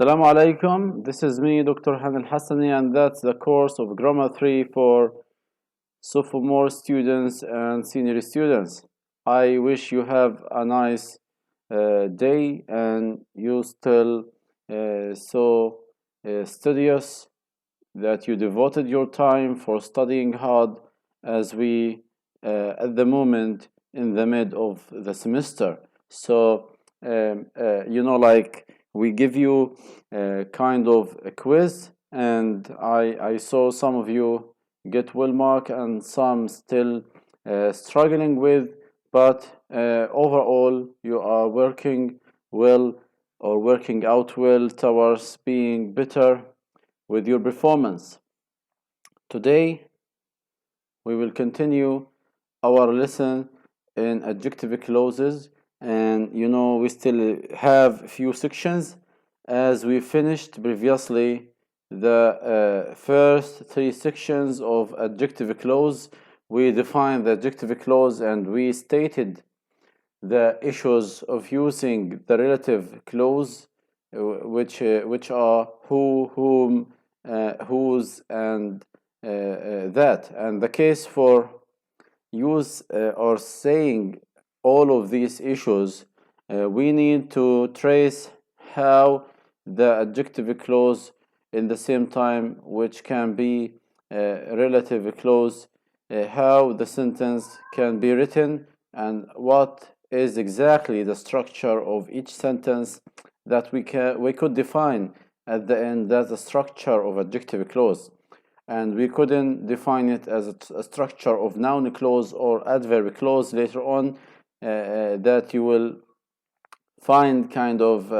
Assalamu alaikum. This is me, Dr. الحسني, and that's the course of Grammar 3 for sophomore students and senior students. I wish you have a nice day and you still studious that you devoted your time for studying hard as we at the moment in the mid of the semester. So like we give you kind of a quiz, and I saw some of you get well mark and some still struggling with, but overall you are working well or working out well towards being better with your performance. Today we will continue our lesson in adjective clauses, and we still have a few sections as we finished previously the first three sections of adjective clause. We defined the adjective clause and we stated the issues of using the relative clause, which are who, whom, whose, and that. And the case for use or saying all of these issues, we need to trace how the adjective clause in the same time, which can be a relative clause, how the sentence can be written, and what is exactly the structure of each sentence that we could define at the end. That's the structure of adjective clause, and we couldn't define it as a structure of noun clause or adverb clause later on, that you will find kind of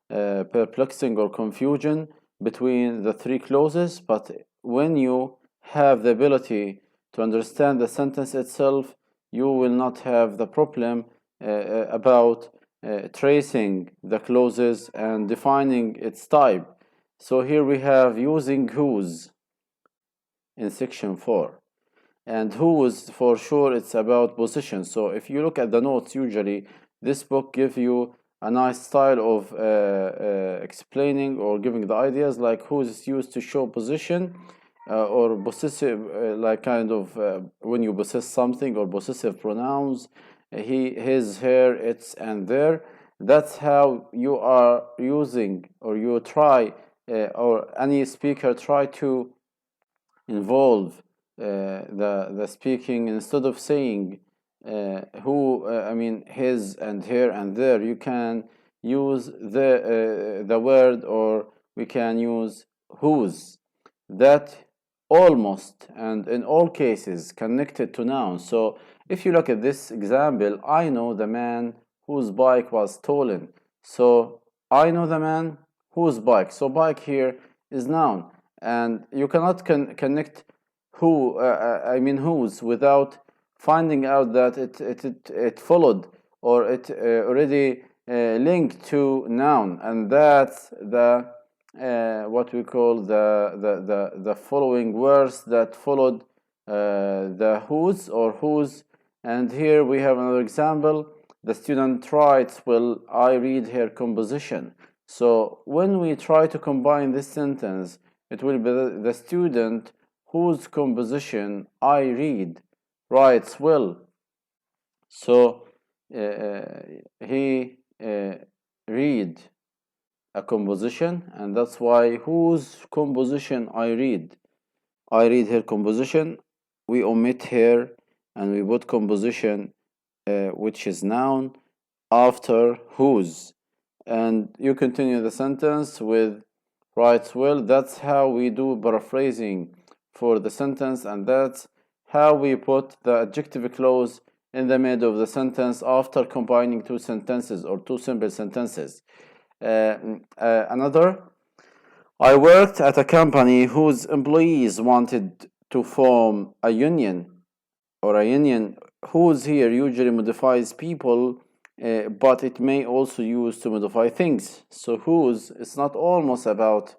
perplexing or confusion between the three clauses. But when you have the ability to understand the sentence itself, you will not have the problem about tracing the clauses and defining its type. So here we have using whose in section 4, and whose for sure it's about position. So if you look at the notes, usually this book gives you a nice style of explaining or giving the ideas, like whose is used to show position, or possessive, like kind of when you possess something, or possessive pronouns, he, his, her, its, and their. That's how you are using, or you try, or any speaker try to involve the speaking. Instead of saying his and her and their, you can use the word, or we can use whose, that almost and in all cases connected to nouns. So if you look at this example, I know the man whose bike was stolen. So I know the man whose bike. So bike here is noun, and you cannot connect whose without finding out that it followed, or it already linked to noun, and that's the what we call the following words that followed the whose or whose. And here we have another example. The student writes, well, I read her composition. So when we try to combine this sentence, it will be the student whose composition I read writes well. So he read a composition, and that's why whose composition I read her composition. We omit her and we put composition, which is noun, after whose, and you continue the sentence with writes well. That's how we do paraphrasing for the sentence, and that's how we put the adjective clause in the middle of the sentence after combining two sentences or two simple sentences. Another, I worked at a company whose employees wanted to form a union, or a union. Whose here usually modifies people, but it may also use to modify things. So whose is not almost about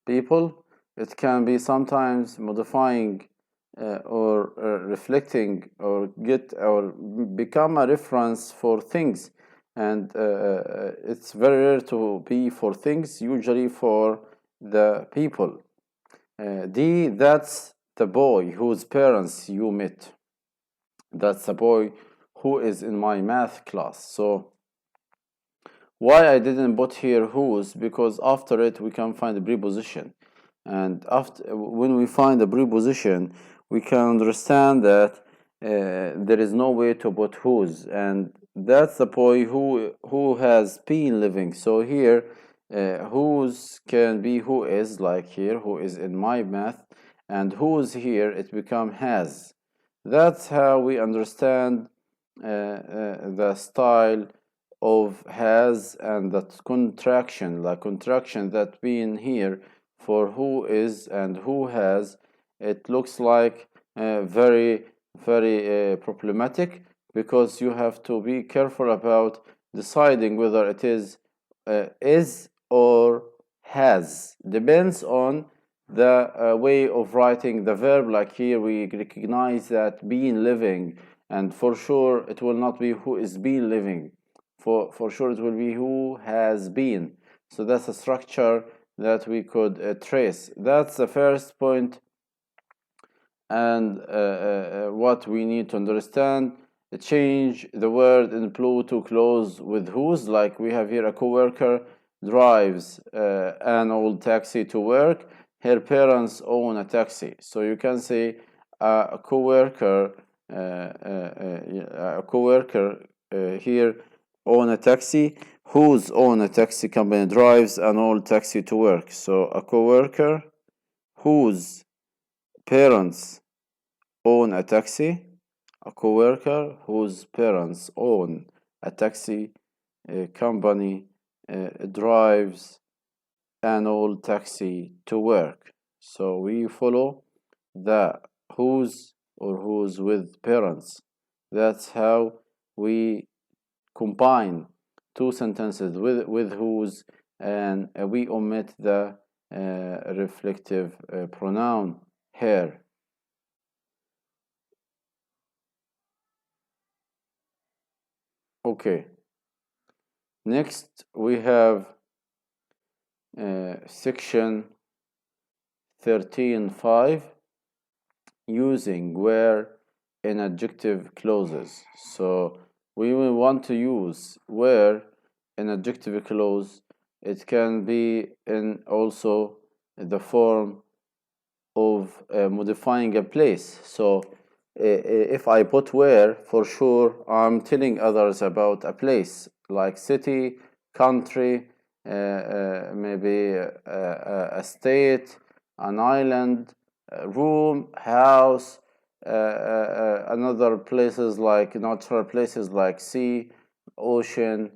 people. It can be sometimes modifying or reflecting, or get or become a reference for things. and it's very rare to be for things, usually for the people. D, that's the boy whose parents you met. That's the boy who is in my math class. So why I didn't put here whose, because after it we can find a preposition, and after when we find a preposition we can understand that there is no way to put whose, and that's the boy who has been living. So here whose can be who is, like here who is in my math, and whose here it become has. That's how we understand the style of has, and that contraction, like contraction that being here for who is and who has, it looks like very problematic, because you have to be careful about deciding whether it is or has. Depends on the way of writing the verb. Like here we recognize that being living, and for sure it will not be who is been living, for sure it will be who has been. So that's a structure that we could trace. That's the first point, and what we need to understand, change the word in blue to close with whose. Like we have here, a coworker drives an old taxi to work. Her parents own a taxi. So you can say a coworker here own a taxi, whose own a taxi company drives an old taxi to work. So a coworker whose parents own a taxi, a coworker whose parents own a taxi company drives an old taxi to work. So we follow the whose or whose with parents. That's how we combine two sentences with whose, and we omit the reflective pronoun her. Okay, next we have section 13.5, using where in adjective clauses. So we will want to use where in adjective clause. It can be in also the form of modifying a place. So if I put where, for sure I'm telling others about a place, like city, country, maybe a state, an island, a room, house, another places like natural places like sea, ocean,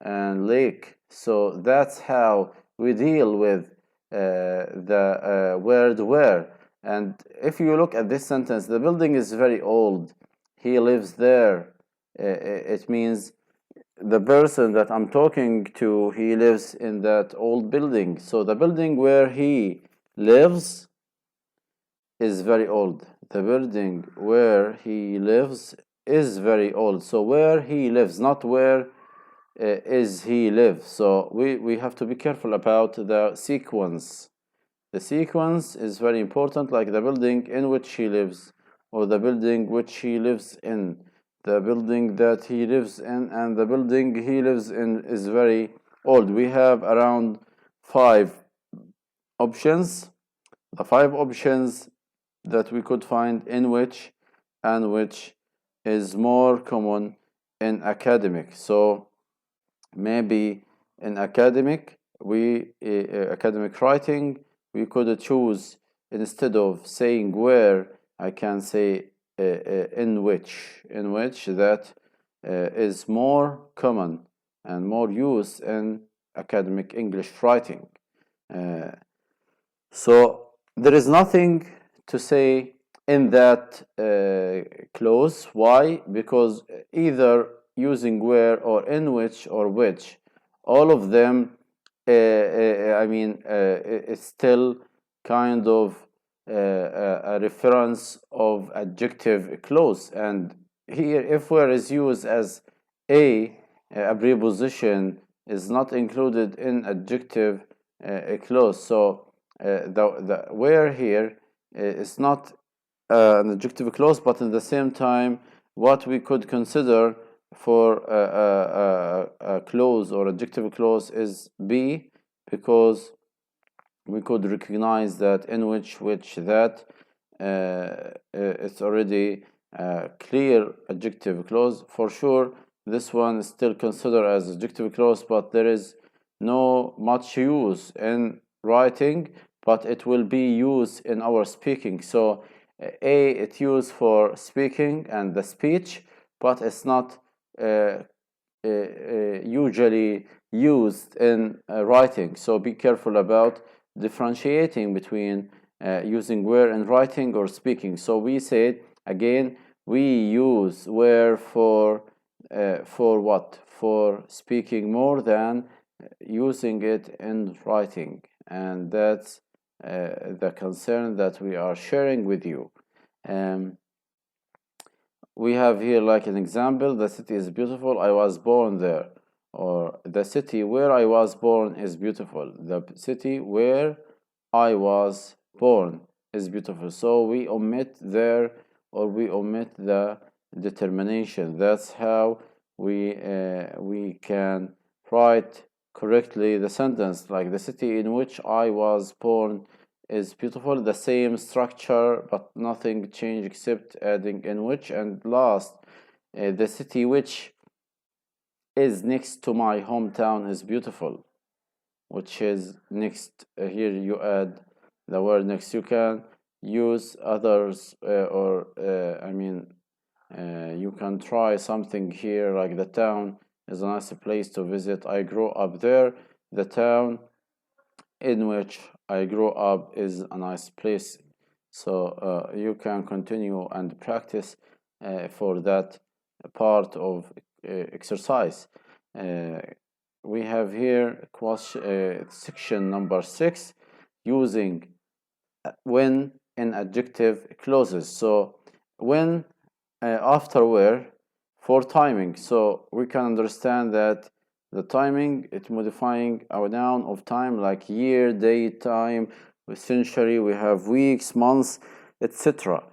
and lake. So that's how we deal with the word where. And if you look at this sentence, the building is very old. He lives there. It means the person that I'm talking to, he lives in that old building. So the building where he lives is very old. The building where he lives is very old. So where he lives, not where is he live. So we have to be careful about the sequence. The sequence is very important, like the building in which he lives, or the building which he lives in, the building that he lives in, and the building he lives in is very old. We have around 5 options. The 5 options that we could find in which, and which is more common in academic. So maybe in academic academic writing, we could choose, instead of saying where, I can say in which that is more common and more used in academic English writing. So there is nothing to say in that clause. Why? Because either using where or in which or which, all of them it's still kind of a reference of adjective clause. And here, if where is used as a a preposition is not included in adjective clause. So the where here is not an adjective clause, but at the same time, what we could consider for a clause or adjective clause is be, because we could recognize that in which that it's already a clear adjective clause. For sure, this one is still considered as adjective clause, but there is no much use in writing, but it will be used in our speaking. So it's used for speaking and the speech, but it's not usually used in writing. So be careful about differentiating between using where in writing or speaking. So we said again, we use where for what? For speaking more than using it in writing, and that's the concern that we are sharing with you. We have here like an example: the city is beautiful, I was born there. Or the city where I was born is beautiful. The city where I was born is beautiful. So we omit there, or we omit the determination. That's how we can write correctly the sentence, like the city in which I was born is beautiful. The same structure, but nothing changed except adding in which. And last, the city which is next to my hometown is beautiful, which is next. Here you add the word next. You can use others, or I mean, you can try something here, like the town is a nice place to visit. I grew up there. The town in which I grew up is a nice place. So you can continue and practice for that part of exercise. We have here section number 6, using when in adjective clauses. So when after where for timing. So we can understand that the timing, it's modifying our noun of time, like year, day, time, century. We have weeks, months, etc.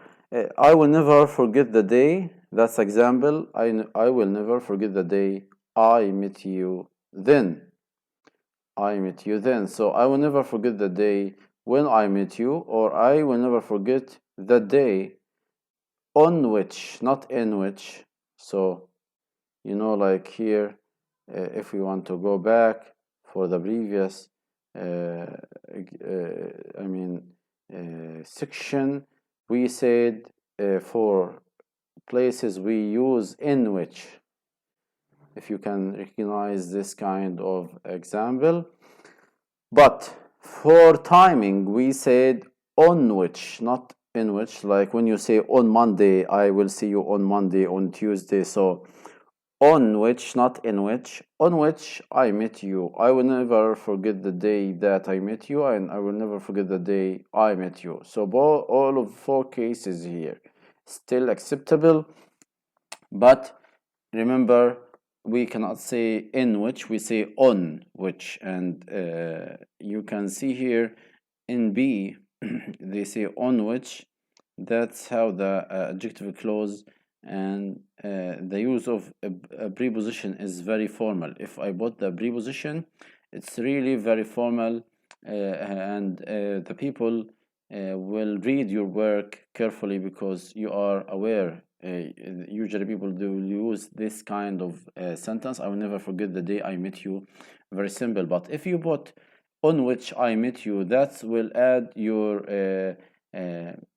I will never forget the day. That's example. I will never forget the day I met you then. I met you then. So I will never forget the day when I met you, or I will never forget the day on which, not in which. So, like here, if we want to go back for the previous, section, we said for places we use in which, if you can recognize this kind of example. But for timing, we said on which, not in which. Like when you say on Monday, I will see you on Monday, on Tuesday. So on which, not in which. On which I met you. I will never forget the day that I met you, and I will never forget the day I met you. So all of 4 cases here still acceptable, but remember, we cannot say in which, we say on which. And you can see here in B, they say on which. That's how the adjective clause and the use of a preposition is very formal. If I put the preposition, it's really very formal, and the people will read your work carefully, because you are aware. Usually people do use this kind of sentence: I will never forget the day I met you. Very simple. But if you put on which I met you, that will add your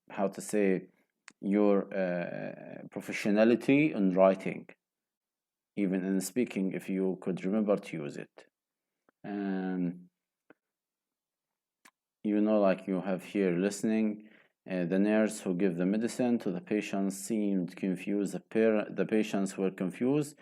how to say, your professionality in writing, even in speaking, if you could remember to use it. Like you have here listening. The nurse who gave the medicine to the patient seemed confused. The patients were confused,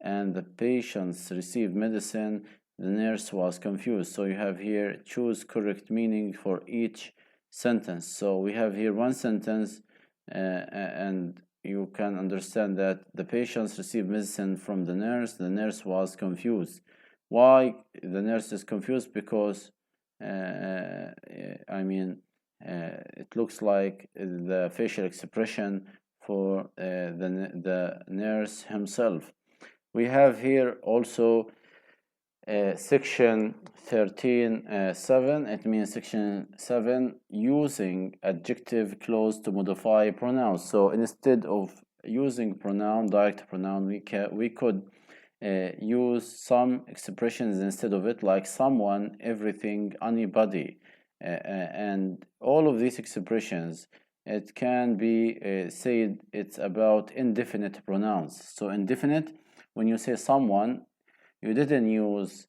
and the patients received medicine. The nurse was confused. So you have here choose correct meaning for each sentence. So we have here one sentence, and you can understand that the patients received medicine from the nurse was confused. Why the nurse is confused? Because it looks like the facial expression for the nurse himself. We have here also section 13.7. It means section 7 using adjective clause to modify pronouns. So instead of using pronoun, direct pronoun, we could use some expressions instead of it, like someone, everything, anybody, and all of these expressions, it can be said it's about indefinite pronouns. So indefinite, when you say someone, you didn't use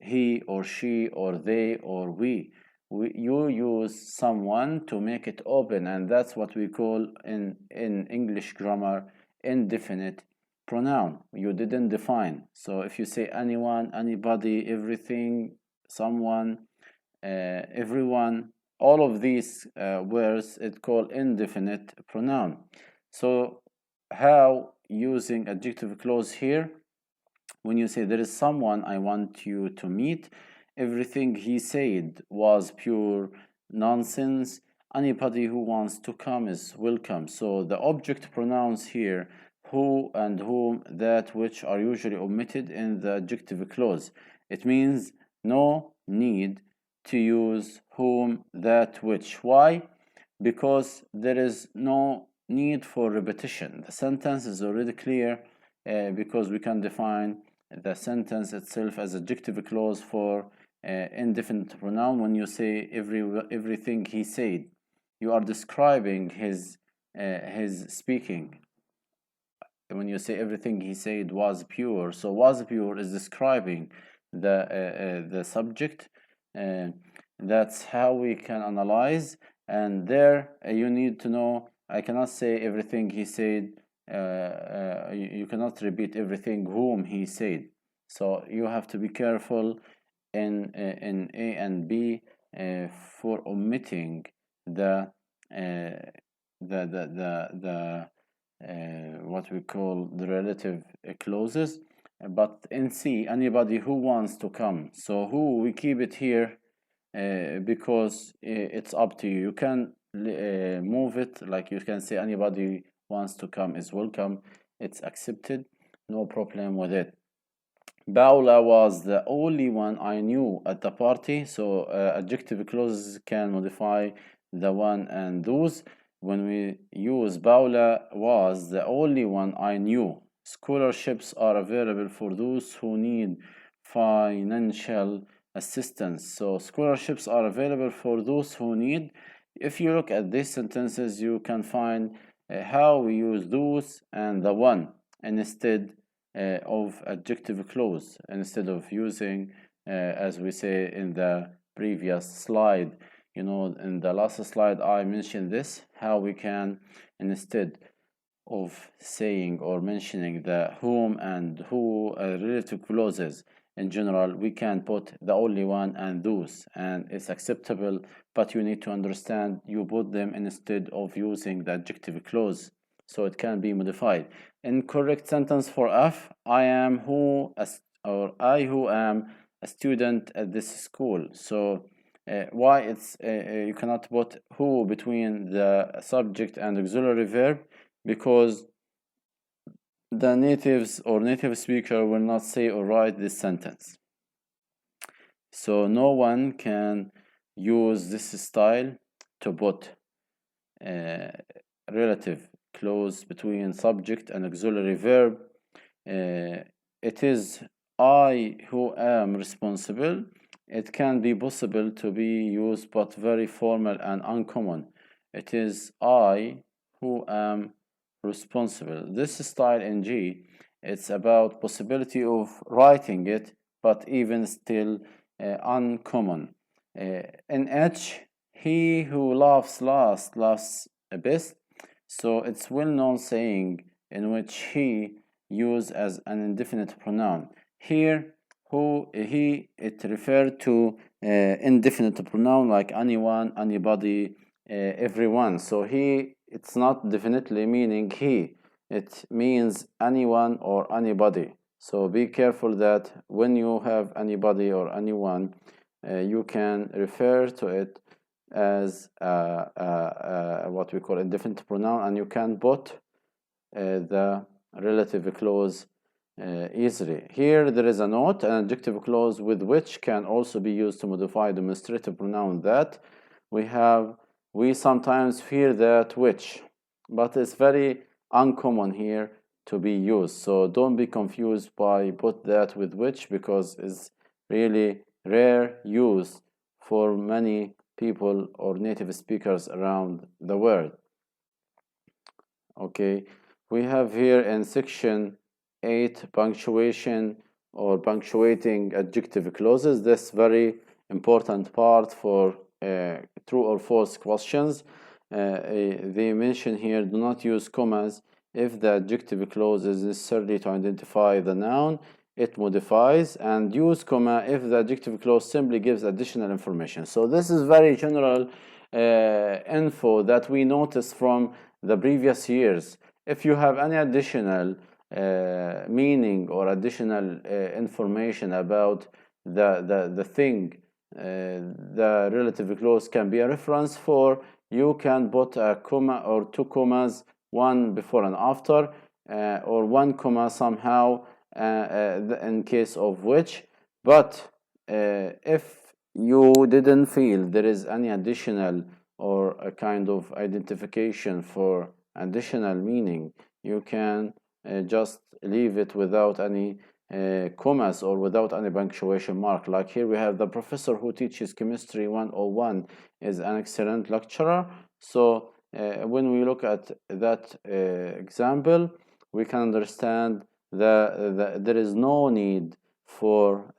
he or she or they or you use someone to make it open, and that's what we call in English grammar indefinite pronoun. You didn't define. So if you say anyone, anybody, everything, someone, everyone, all of these words, it's called indefinite pronoun. So how using adjective clause here? When you say there is someone I want you to meet, everything he said was pure nonsense. Anybody who wants to come is welcome. So the object pronouns here, who and whom, that, which, are usually omitted in the adjective clause. It means no need to use whom, that, which. Why? Because there is no need for repetition. The sentence is already clear because we can define the sentence itself as adjective clause for indefinite pronoun. When you say everything he said, you are describing his speaking. When you say everything he said was pure, so was pure is describing the subject. That's how we can analyze. And there you need to know, I cannot say everything he said. You cannot repeat everything whom he said. So you have to be careful in A and B for omitting the what we call the relative clauses. But in C, anybody who wants to come. So who, we keep it here because it's up to you. You can move it, like you can say anybody wants to come is welcome. It's accepted, no problem with it. Paula was the only one I knew at the party. So adjective clauses can modify the one and those. When we use Paula was the only one I knew. Scholarships are available for those who need financial assistance. So scholarships are available for those who need. If you look at these sentences, you can find how we use those and the one instead of adjective clause, instead of using as we say in the previous slide. You know, in the last slide I mentioned this, how we can, instead of saying or mentioning the whom and who relative clauses in general, we can put the only one and those, and it's acceptable. But you need to understand, you put them instead of using the adjective clause, so it can be modified. Incorrect sentence for F: I am who, or I who am a student at this school. So why it's you cannot put who between the subject and auxiliary verb? Because the natives or native speaker will not say or write this sentence. So no one can use this style to put relative clause between subject and auxiliary verb. It is I who am responsible. It can be possible to be used, but very formal and uncommon. It is I who am responsible. This style in G, it's about possibility of writing it, but even still uncommon. In H, he who laughs last laughs best. So it's well-known saying in which he used as an indefinite pronoun. Here, who, he, it referred to indefinite pronoun like anyone, anybody, everyone. So he, it's not definitely meaning he, it means anyone or anybody. So be careful that when you have anybody or anyone, you can refer to it as what we call indefinite pronoun, and you can put the relative clause easily. Here there is a note, an adjective clause with which can also be used to modify demonstrative pronoun that. We sometimes hear that which, but it's very uncommon here to be used. So don't be confused by put that with which, because it's really rare use for many people or native speakers around the world. Okay, we have here in section 8 punctuation or punctuating adjective clauses. This very important part for true or false questions. They mention here, do not use commas if the adjective clause is necessarily to identify the noun it modifies, and use comma if the adjective clause simply gives additional information. So this is very general info that we noticed from the previous years. If you have any additional meaning or additional information about the thing the relative clause can be a reference for, you can put a comma or two commas, one before and after, or one comma somehow in case of which. But if you didn't feel there is any additional or a kind of identification for additional meaning, you can just leave it without any commas or without any punctuation mark. Like here we have, the professor who teaches chemistry 101 is an excellent lecturer. So when we look at that example, we can understand that there is no need for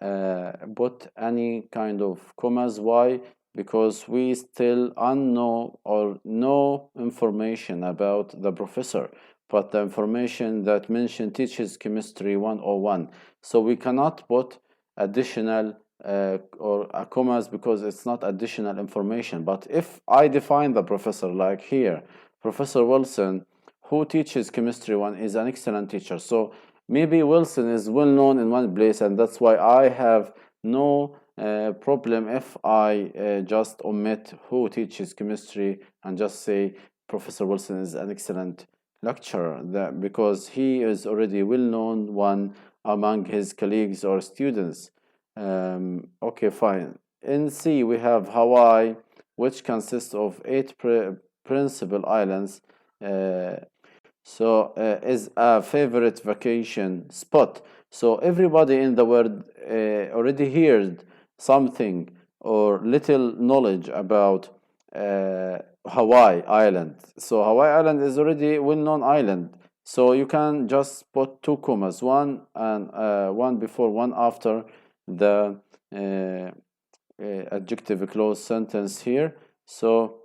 put any kind of commas. Why? Because we still unknow or no information about the professor, but the information that mentioned teaches chemistry 101. So we cannot put additional or commas because it's not additional information. But if I define the professor, like here, Professor Wilson, who teaches chemistry 1, is an excellent teacher. So maybe Wilson is well known in one place, and that's why I have no problem if I just omit who teaches chemistry and just say Professor Wilson is an excellent lecturer, because he is already well known one among his colleagues or students. Okay, fine. In C, we have Hawaii, which consists of 8 principal islands. Is a favorite vacation spot. So everybody in the world already heard something or little knowledge about Hawaii Island. So Hawaii Island is already well-known island. So you can just put two commas, one and one before, one after the adjective clause sentence here. So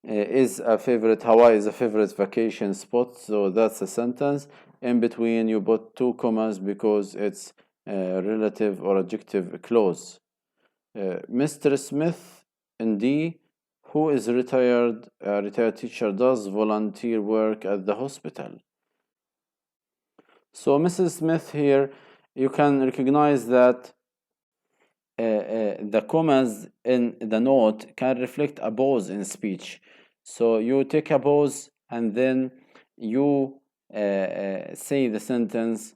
Hawaii is a favorite vacation spot. So that's a sentence. In between, you put two commas because it's a relative or adjective clause. Mr. Smith in D, who is retired teacher, does volunteer work at the hospital. So Mrs. Smith here, you can recognize that the commas in the note can reflect a pause in speech. So you take a pause and then you say the sentence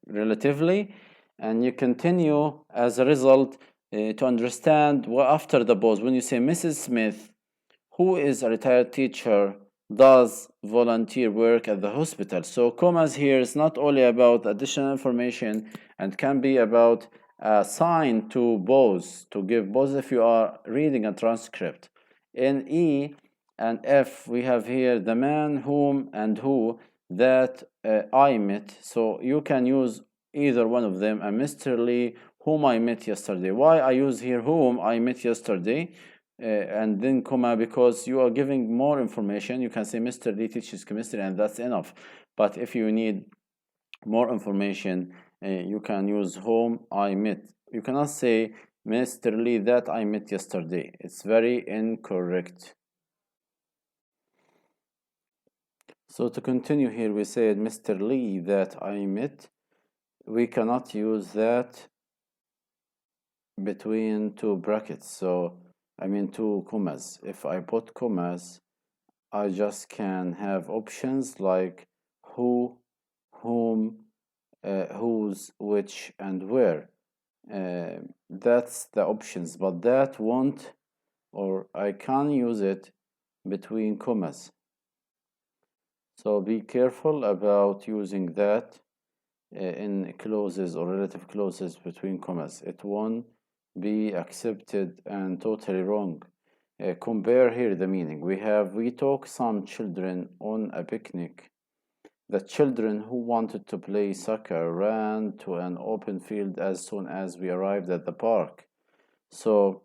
relatively, and you continue as a result to understand what after the pause. When you say Mrs. Smith, who is a retired teacher, does volunteer work at the hospital. So commas here is not only about additional information and can be about a sign to pause, to give pause if you are reading a transcript. In E and F, we have here the man, whom, and who that I met. So you can use either one of them. And Mr. Lee, whom I met yesterday. Why I use here whom I met yesterday? And then comma, because you are giving more information. You can say Mr. Lee teaches chemistry, and that's enough. But if you need more information, you can use whom I met. You cannot say Mr. Lee that I met yesterday. It's very incorrect. So to continue here, we said Mr. Lee that I met. We cannot use that between two brackets. So I mean two commas. If I put commas, I just can have options like who, whom, whose, which, and where. That's the options, but that won't, or I can use it between commas. So be careful about using that in clauses or relative clauses between commas. It won't be accepted and totally wrong. Compare here the meaning. We took some children on a picnic. The children who wanted to play soccer ran to an open field as soon as we arrived at the park. So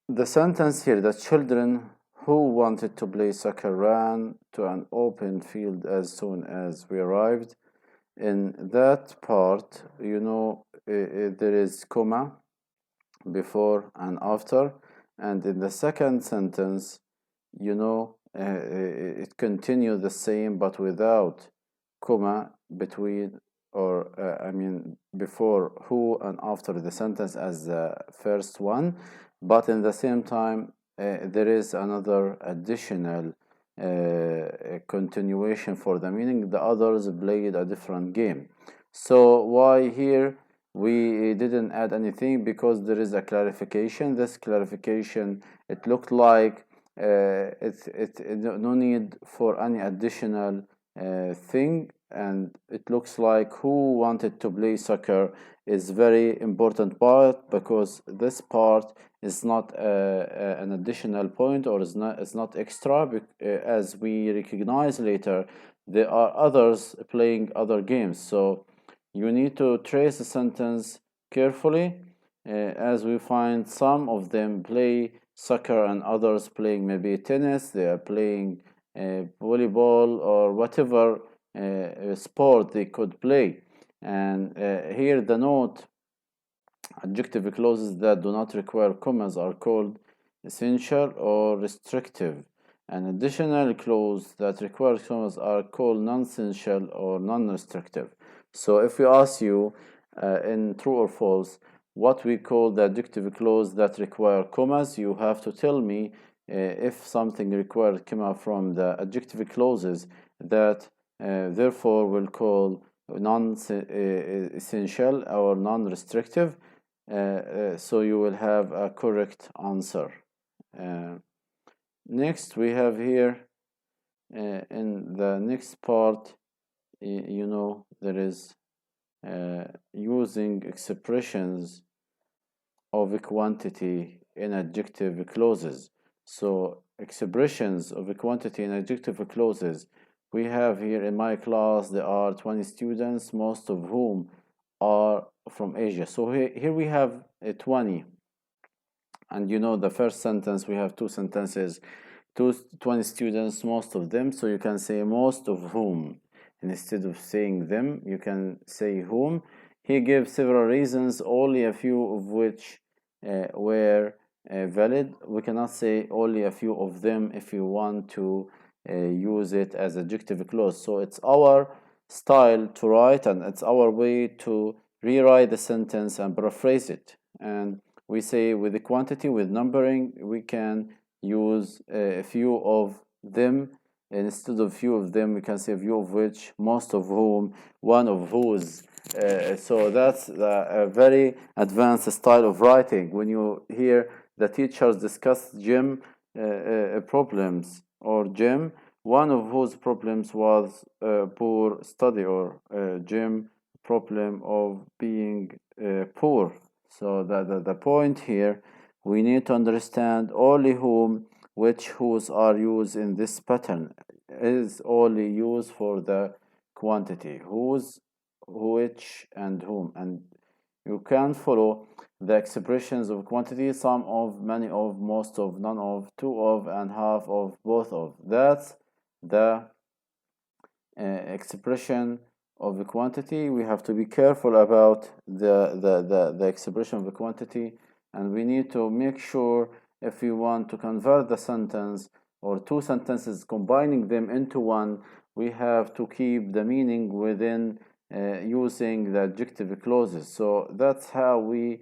the sentence here, the children who wanted to play soccer ran to an open field as soon as we arrived. In that part, there is comma before and after, and in the second sentence, it continues the same but without comma between, or before who and after the sentence as the first one, but in the same time there is another additional continuation for the meaning. The others played a different game. So why here we didn't add anything? Because there is a clarification. This clarification, it looked like it's no need for any additional thing, and it looks like who wanted to play soccer is very important part, because this part is not an additional point, or is not extra, as we recognize later there are others playing other games. So you need to trace the sentence carefully, as we find some of them play soccer and others playing maybe tennis, they are playing volleyball or whatever sport they could play. And here the note, adjective clauses that do not require commas are called essential or restrictive, and additional clauses that require commas are called non-essential or non-restrictive. So if we ask you in true or false what we call the adjective clause that require commas, you have to tell me if something requires comma from the adjective clauses that therefore will call non-essential or non-restrictive. So you will have a correct answer. Next we have here in the next part, there is using expressions of a quantity in adjective clauses. So expressions of a quantity in adjective clauses, we have here in my class there are 20 students, most of whom are from Asia. So here we have 20, and the first sentence we have two sentences, 20 students, most of them, so you can say most of whom. Instead of saying them, you can say whom. He gives several reasons, only a few of which were valid. We cannot say only a few of them if you want to use it as adjective clause. So it's our style to write, and it's our way to rewrite the sentence and paraphrase it. And we say with the quantity, with numbering, we can use a few of them. Instead of few of them, we can say few of which, most of whom, one of whose. So that's a very advanced style of writing. When you hear the teachers discuss gym problems, or gym, one of whose problems was poor study, or gym problem of being poor. So the point here, we need to understand only whom, which, whose are used in this pattern is only used for the quantity, whose, which, and whom. And you can follow the expressions of quantity: some of, many of, most of, none of, two of, and half of, both of. That's the expression of a quantity, we have to be careful about the expression of a quantity, and we need to make sure if we want to convert the sentence or two sentences, combining them into one, we have to keep the meaning within using the adjective clauses. So that's how we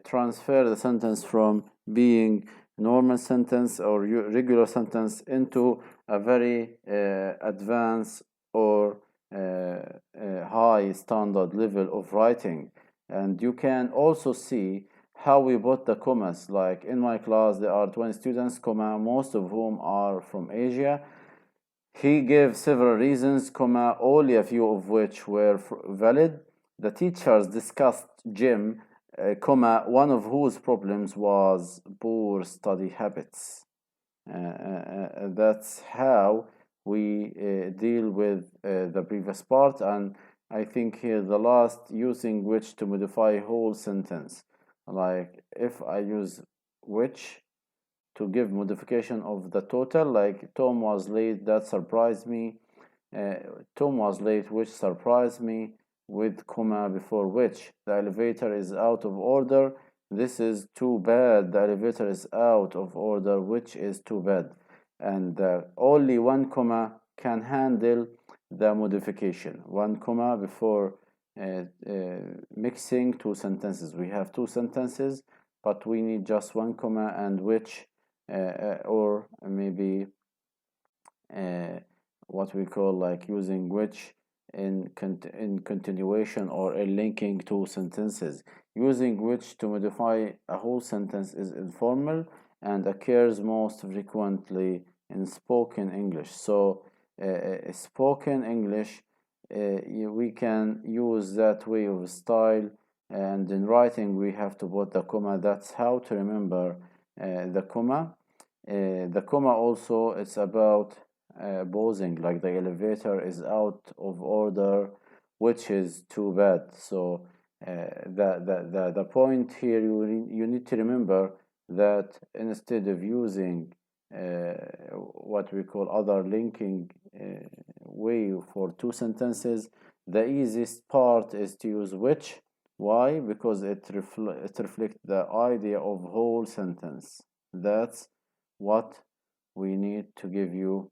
transfer the sentence from being normal sentence or regular sentence into a very advanced or high standard level of writing. And you can also see how we put the commas. Like in my class, there are 20 students, comma, most of whom are from Asia. He gave several reasons, comma, only a few of which were valid. The teachers discussed Jim, comma, one of whose problems was poor study habits. That's how we deal with the previous part, and I think here the last, using which to modify whole sentence. Like if I use which to give modification of the total, like Tom was late, that surprised me. Tom was late, which surprised me, with comma before which. The elevator is out of order. This is too bad. The elevator is out of order, which is too bad. And only one comma can handle the modification. One comma before mixing two sentences. We have two sentences, but we need just one comma and which, or maybe what we call like using which in continuation or in linking two sentences. Using which to modify a whole sentence is informal and occurs most frequently in spoken English. So spoken English, we can use that way of style, and in writing we have to put the comma. That's how to remember the comma. The comma also, it's about pausing, like the elevator is out of order, which is too bad. So the point here, you need to remember that instead of using what we call other linking way for two sentences, the easiest part is to use which. Why? Because it reflects the idea of whole sentence. That's what we need to give you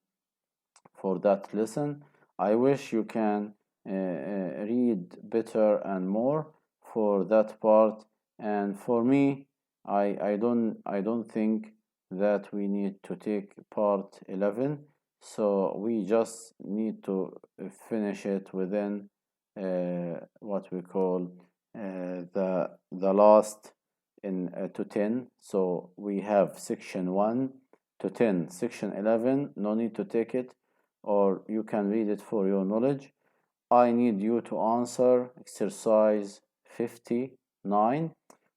for that lesson. I wish you can read better and more for that part. And for me, I don't think that we need to take part 11. So we just need to finish it within what we call the last in to 10. So we have section 1 to 10. Section 11, no need to take it, or you can read it for your knowledge. I need you to answer exercise 59.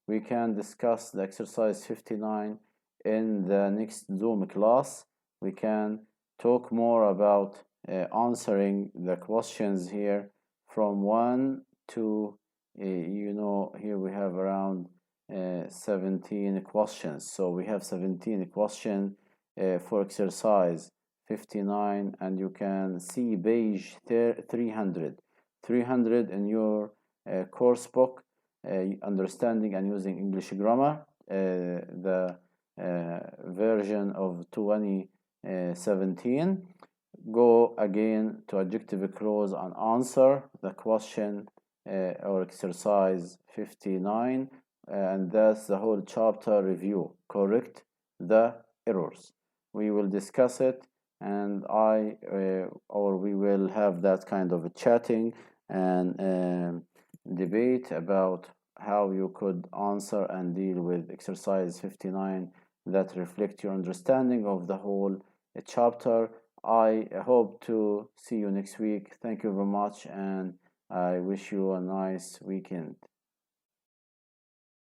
We can discuss the exercise 59 in the next Zoom class. We can talk more about answering the questions here from 1 to, here we have around 17 questions. So we have 17 questions for exercise 59, and you can see page 300 in your course book, Understanding and Using English Grammar, the version of 2017. Go again to adjective clause and answer the question or exercise 59, and that's the whole chapter review. Correct the errors. We will discuss it, and or we will have that kind of a chatting and debate about how you could answer and deal with exercise 59 that reflect your understanding of the whole chapter. I hope to see you next week. Thank you very much, and I wish you a nice weekend.